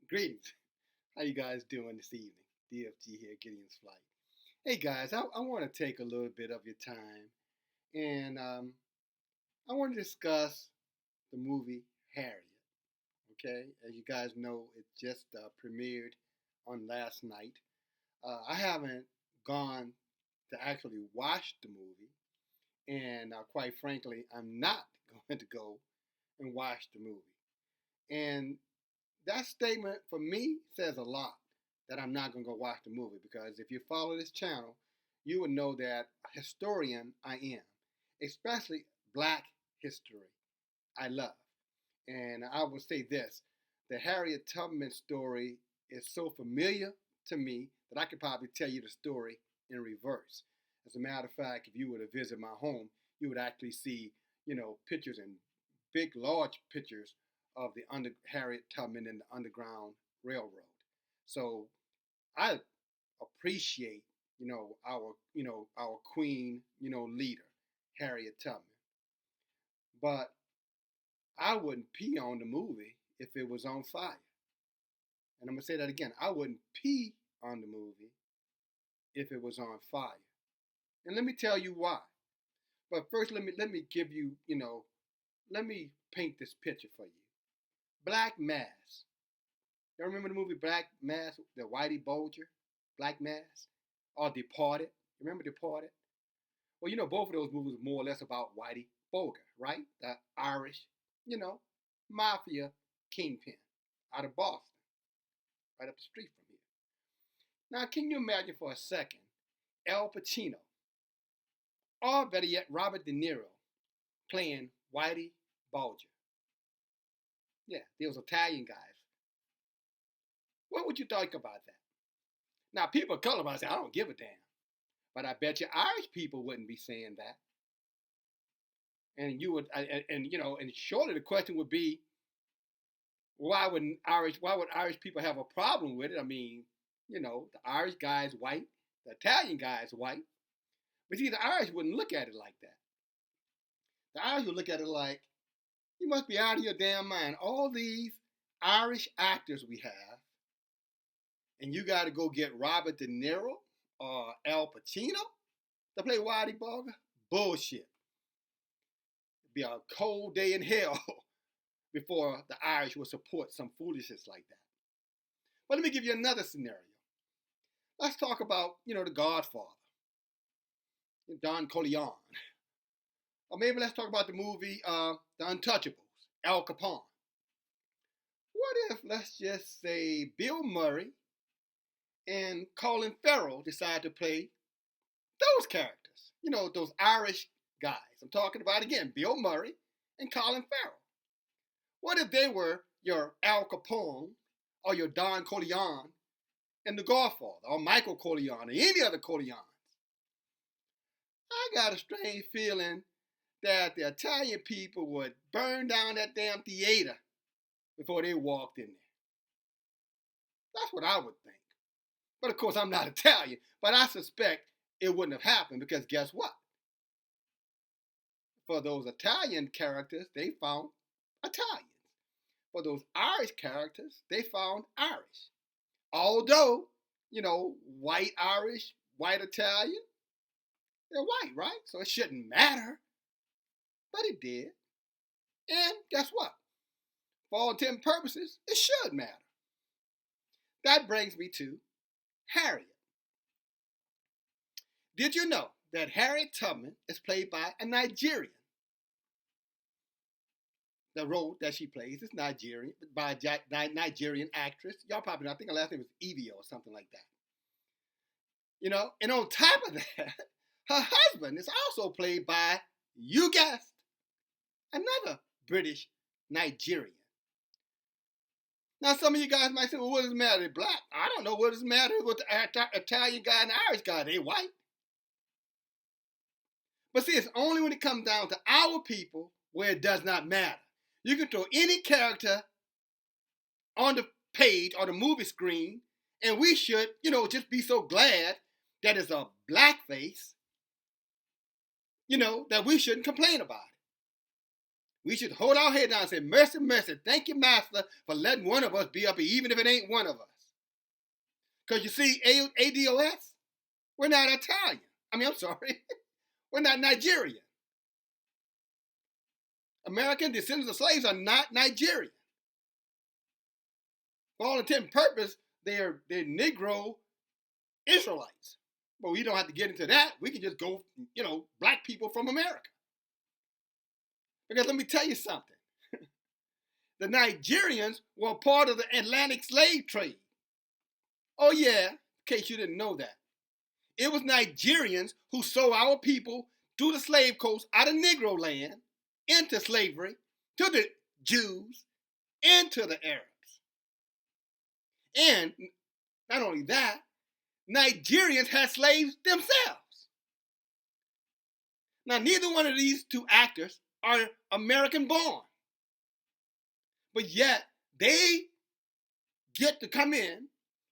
Greetings. How you guys doing this evening? DFG here, Gideon's Flight. Hey guys, I want to take a little bit of your time, and I want to discuss the movie Harriet. Okay, as you guys know, it just premiered on last night. I haven't gone to actually watch the movie, and quite frankly, I'm not going to go and watch the movie. And that statement for me says a lot that I'm not going to go watch the movie because if you follow this channel, you would know that a historian I am, especially black history, I love. And I will say this the Harriet Tubman story is so familiar to me that I could probably tell you the story in reverse. As a matter of fact, if you were to visit my home, you would actually see, pictures and big, large pictures of the Harriet Tubman and the Underground Railroad. So I appreciate, our queen, leader, Harriet Tubman. But I wouldn't pee on the movie if it was on fire. And I'm gonna say that again. I wouldn't pee on the movie if it was on fire. And let me tell you why. But first, let me give you, let me paint this picture for you. Black Mass. Y'all remember the movie Black Mass, the Whitey Bulger, Black Mass, or Departed? Remember Departed? Well, both of those movies were more or less about Whitey Bulger, right? The Irish, mafia kingpin out of Boston, right up the street from here. Now, can you imagine for a second Al Pacino, or better yet, Robert De Niro, playing Whitey Bulger? Yeah, those Italian guys. What would you think about that? Now, people of color might say, I don't give a damn. But I bet you Irish people wouldn't be saying that. And you would, and surely the question would be, why would Irish people have a problem with it? I mean, the Irish guy is white, the Italian guy is white. But see, the Irish wouldn't look at it like that. The Irish would look at it like, you must be out of your damn mind. All these Irish actors we have, and you got to go get Robert De Niro or Al Pacino to play Whitey Bulger? Bullshit. It'd be a cold day in hell before the Irish will support some foolishness like that. But let me give you another scenario. Let's talk about, the Godfather, Don Corleone. Or maybe let's talk about the movie The Untouchables, Al Capone. What if, let's just say, Bill Murray and Colin Farrell decide to play those characters? Those Irish guys. I'm talking about, again, Bill Murray and Colin Farrell. What if they were your Al Capone or your Don Corleone and the Godfather, or Michael Corleone, or any other Corleones? I got a strange feeling that the Italian people would burn down that damn theater before they walked in there. That's what I would think. But of course, I'm not Italian, but I suspect it wouldn't have happened because guess what? For those Italian characters, they found Italians. For those Irish characters, they found Irish. Although, white Irish, white Italian, they're white, right? So it shouldn't matter. But it did. And guess what? For all intents and purposes, it should matter. That brings me to Harriet. Did you know that Harriet Tubman is played by a Nigerian? The role that she plays is Nigerian, by a Nigerian actress. Y'all probably know, I think her last name was Evie or something like that. And on top of that, her husband is also played by, you guessed, another British Nigerian. Now, some of you guys might say, well, what does it matter? They're black. I don't know what does it matter with the Italian guy and the Irish guy. They white. But see, it's only when it comes down to our people where it does not matter. You can throw any character on the page or the movie screen, and we should, just be so glad that it's a blackface, that we shouldn't complain about it. We should hold our head down and say, mercy, mercy, thank you, Master, for letting one of us be up here, even if it ain't one of us. Because you see, ADOS, we're not Italian. I'm sorry, we're not Nigerian. American descendants of slaves are not Nigerian. For all intent and purpose, they're Negro Israelites. But we don't have to get into that. We can just go, black people from America. Because let me tell you something. The Nigerians were part of the Atlantic slave trade. Oh yeah, in case you didn't know that. It was Nigerians who sold our people through the slave coast out of Negro land into slavery to the Jews and to the Arabs. And not only that, Nigerians had slaves themselves. Now, neither one of these two actors are American born. But yet, they get to come in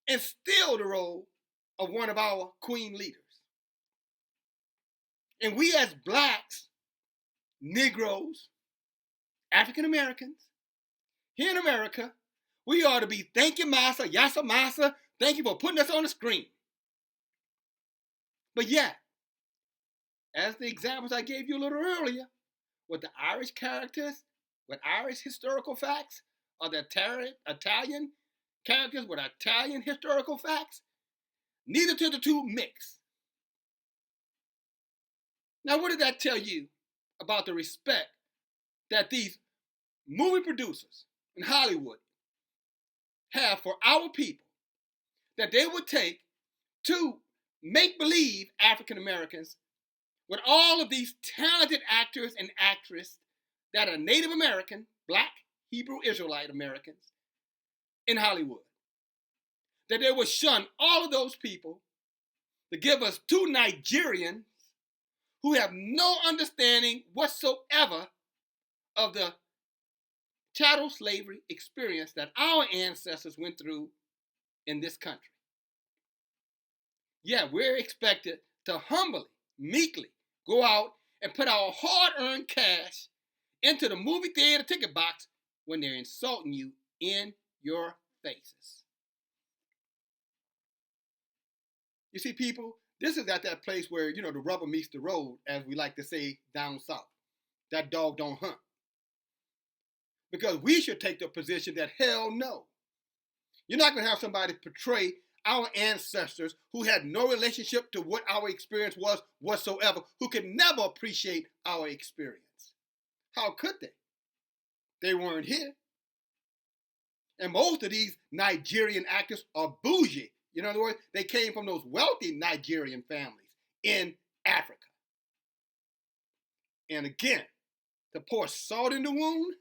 and steal the role of one of our queen leaders. And we as blacks, Negroes, African Americans, here in America, we ought to be, thank you, Massa, yassa, Massa, thank you for putting us on the screen. But yet, as the examples I gave you a little earlier, with the Irish characters, with Irish historical facts, or the Italian characters with Italian historical facts, neither to the two mix. Now, what did that tell you about the respect that these movie producers in Hollywood have for our people, that they would take to make-believe African Americans with all of these talented actors and actresses that are Native American, Black, Hebrew, Israelite Americans in Hollywood? That they would shun all of those people to give us two Nigerians who have no understanding whatsoever of the chattel slavery experience that our ancestors went through in this country. Yeah, we're expected to humbly, meekly go out and put our hard-earned cash into the movie theater ticket box when they're insulting you in your faces. You see, people, this is at that place where, the rubber meets the road, as we like to say down south. That dog don't hunt. Because we should take the position that hell no. You're not going to have somebody portray our ancestors who had no relationship to what our experience was whatsoever, who could never appreciate our experience. How could they? They weren't here. And most of these Nigerian actors are bougie. In other words, they came from those wealthy Nigerian families in Africa. And again, to pour salt in the wound,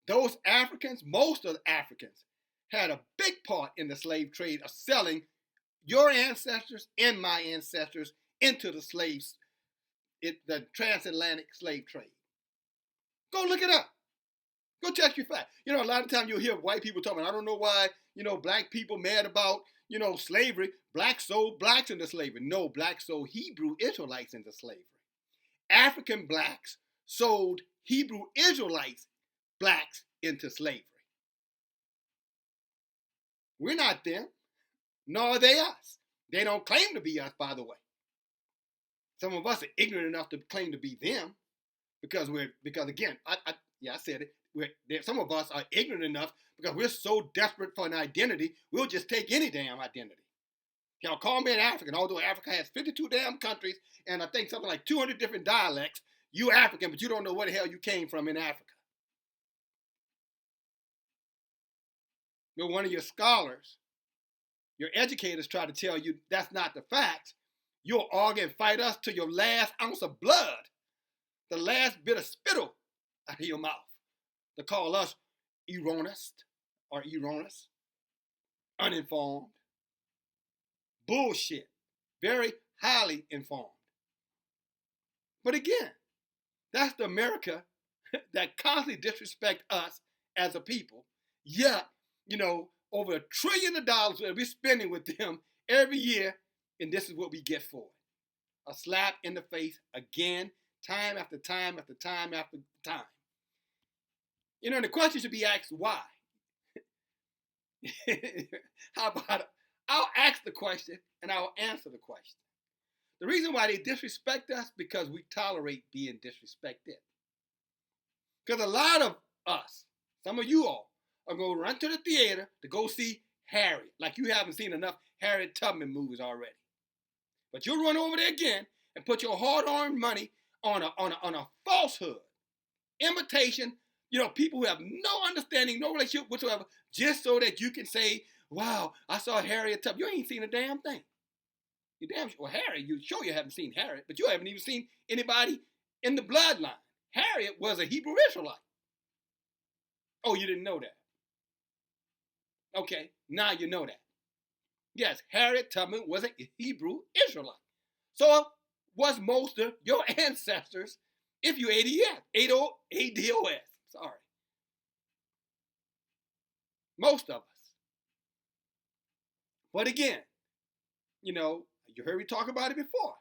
those Africans, most of the Africans, had a big part in the slave trade of selling your ancestors and my ancestors into the the transatlantic slave trade. Go look it up. Go check your facts. A lot of times you'll hear white people talking, I don't know why, black people mad about, slavery. Blacks sold blacks into slavery. No, blacks sold Hebrew Israelites into slavery. African blacks sold Hebrew Israelites blacks into slavery. We're not them, nor are they us. They don't claim to be us, by the way. Some of us are ignorant enough to claim to be them because again, I said it. Some of us are ignorant enough because we're so desperate for an identity, we'll just take any damn identity. Call me an African, although Africa has 52 damn countries and I think something like 200 different dialects. You African, but you don't know where the hell you came from in Africa. But one of your scholars, your educators try to tell you that's not the fact. You'll argue and fight us to your last ounce of blood, the last bit of spittle out of your mouth, to call us erroneous, uninformed, bullshit, very highly informed. But again, that's the America that constantly disrespect us as a people, yet, over $1 trillion that we're spending with them every year, and this is what we get for it. A slap in the face again, time after time after time after time. You know, the question should be asked, why? How about it? I'll ask the question and I'll answer the question. The reason why they disrespect us because we tolerate being disrespected. Because a lot of us, some of you all, are going to run to the theater to go see Harriet, like you haven't seen enough Harriet Tubman movies already. But you'll run over there again and put your hard-earned money on a falsehood, imitation, people who have no understanding, no relationship whatsoever, just so that you can say, wow, I saw Harriet Tubman. You ain't seen a damn thing. You damn sure, well, Harriet, you sure you haven't seen Harriet, but you haven't even seen anybody in the bloodline. Harriet was a Hebrew Israelite. Oh, you didn't know that? Okay, now you know that. Yes, Harriet Tubman was a Hebrew Israelite. So was most of your ancestors, if you ADOS. Sorry. Most of us. But again, you heard me talk about it before.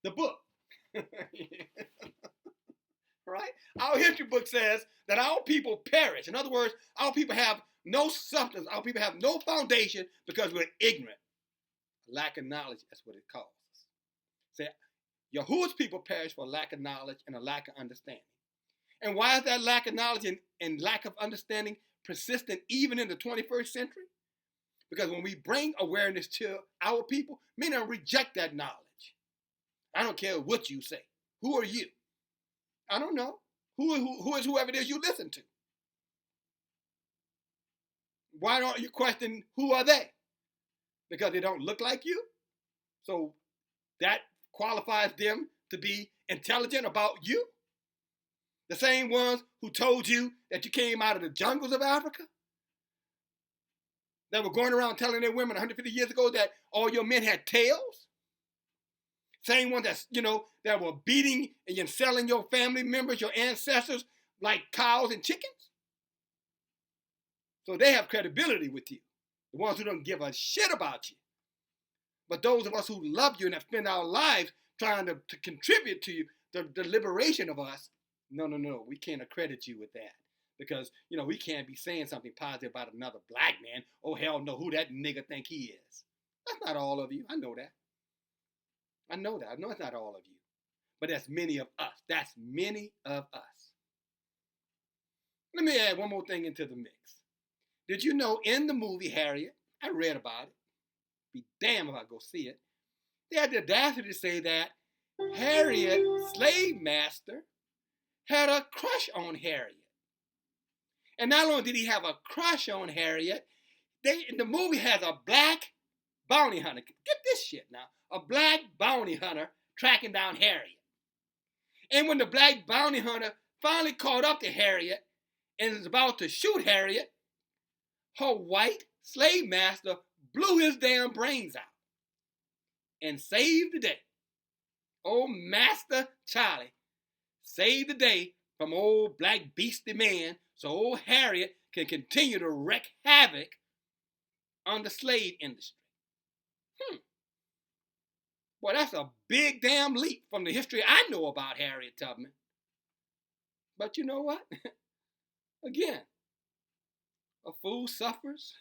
The book. Right? Our history book says that our people perish. In other words, our people have no substance. Our people have no foundation because we're ignorant. Lack of knowledge, that's what it calls us. Say, Yahuwah's people perish for lack of knowledge and a lack of understanding. And why is that lack of knowledge and lack of understanding persistent even in the 21st century? Because when we bring awareness to our people, many of them reject that knowledge. I don't care what you say. Who are you? I don't know. Who is whoever it is you listen to? Why don't you question who are they? Because they don't look like you? So that qualifies them to be intelligent about you? The same ones who told you that you came out of the jungles of Africa? That were going around telling their women 150 years ago that all your men had tails? Same ones that were beating and selling your family members, your ancestors, like cows and chickens? So they have credibility with you. The ones who don't give a shit about you. But those of us who love you and have spent our lives trying to contribute to you, the liberation of us, no, we can't accredit you with that. Because, we can't be saying something positive about another black man. Oh, hell no, who that nigga think he is? That's not all of you. I know that. I know it's not all of you. But that's many of us. That's many of us. Let me add one more thing into the mix. Did you know in the movie Harriet, I read about it, be damned if I go see it, they had the audacity to say that Harriet, slave master, had a crush on Harriet. And not only did he have a crush on Harriet, the movie has a black bounty hunter. Get this shit now. A black bounty hunter tracking down Harriet. And when the black bounty hunter finally caught up to Harriet and was about to shoot Harriet, her white slave master blew his damn brains out and saved the day. Old Master Charlie saved the day from old black beastie man so old Harriet can continue to wreak havoc on the slave industry. Boy, that's a big damn leap from the history I know about Harriet Tubman. But you know what? Again, a fool suffers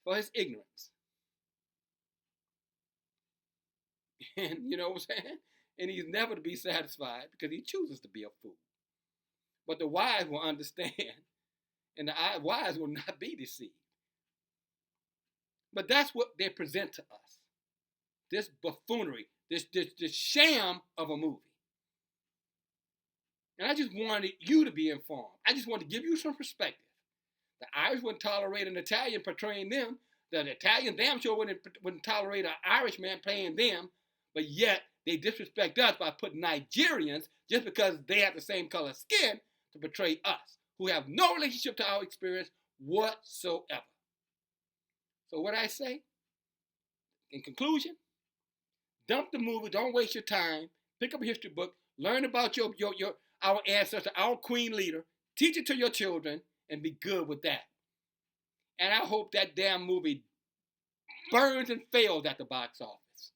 for his ignorance. And you know what I'm saying? And he's never to be satisfied because he chooses to be a fool. But the wise will understand, and the wise will not be deceived. But that's what they present to us. This buffoonery, this sham of a movie. And I just wanted you to be informed. I just wanted to give you some perspective. The Irish wouldn't tolerate an Italian portraying them. The Italian damn sure wouldn't tolerate an Irishman playing them. But yet they disrespect us by putting Nigerians, just because they have the same color skin, to portray us, who have no relationship to our experience whatsoever. So what I say, in conclusion, dump the movie, don't waste your time, pick up a history book, learn about our ancestor, our queen leader, teach it to your children, and be good with that. And I hope that damn movie burns and fails at the box office.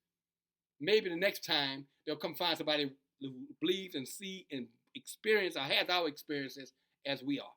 Maybe the next time they'll come find somebody believes and see and experience or has our experiences as we are.